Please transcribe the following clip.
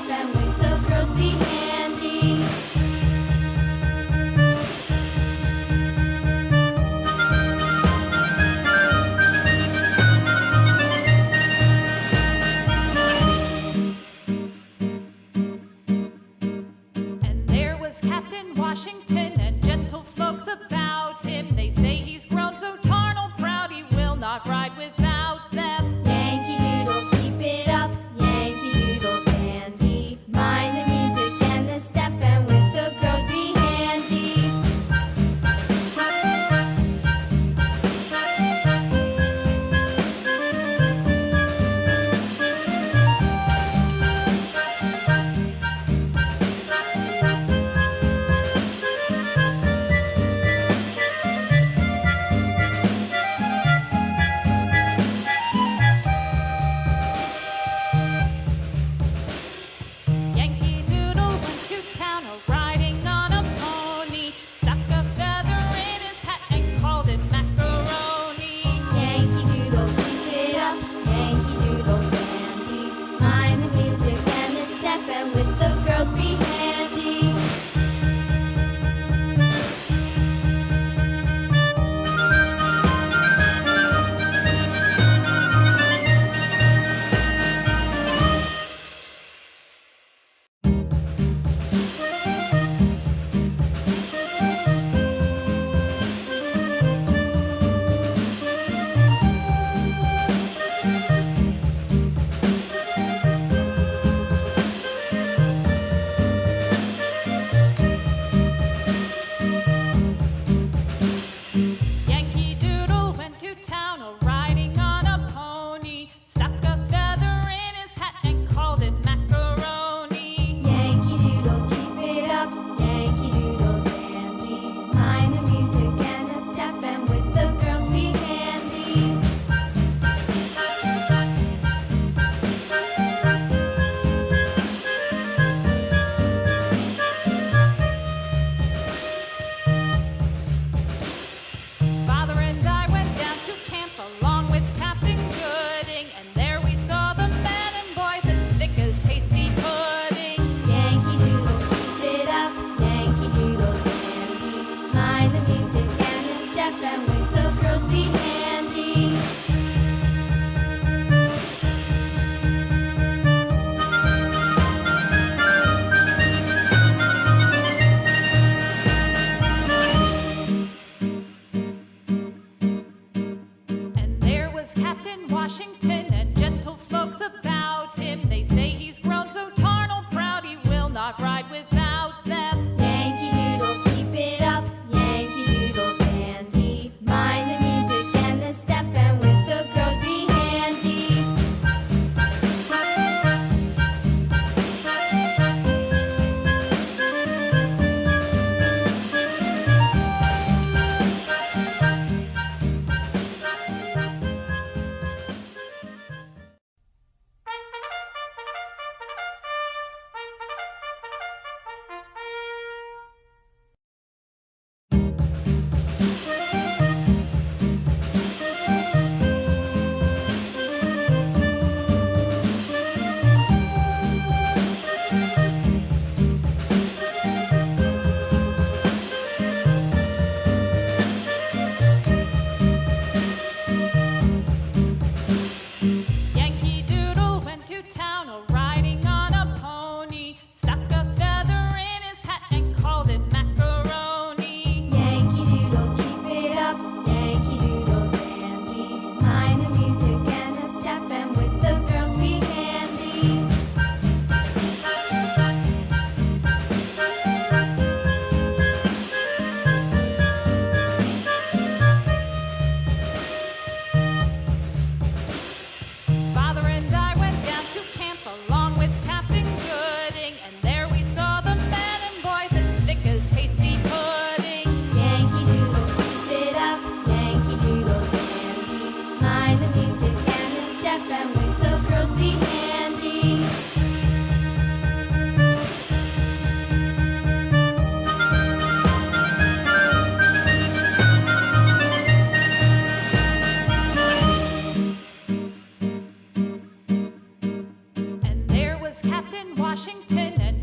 and with the girls be handy. And there was Captain Washington and gentle folks about him. They say he's grown so tarnal proud he will not ride without them. Yankee Doodle, keep it up, Yankee Doodle dandy. Mind the music and the step, and with the girls be handy. Yankee Doodle went to town riding on a pony, stuck a feather in his hat and called it macaroni. Yankee Doodle, keep it up, Yankee Doodle dandy. Mind the music and the step, and with the girls be handy. Yankee Doodle went to town riding on a pony, stuck a feather in his hat and called it macaroni. Yankee Doodle, keep it up, Yankee Doodle dandy. Mind the music and the step, and with the girls be handy. Father and I went down to camp along with Captain Gooding, and there we saw the men and boys as thick as hasty pudding. Yankee Doodle, keep it up, Yankee Doodle dandy. Mind the music and the step, and with the girls be handy. And there was Captain Washington and gentle folks about him. They say he's grown so tarnal proud he will not ride without them. Yankee Doodle, keep it up, Yankee Doodle dandy. Mind the music and the step, and with the girls be handy. Washington and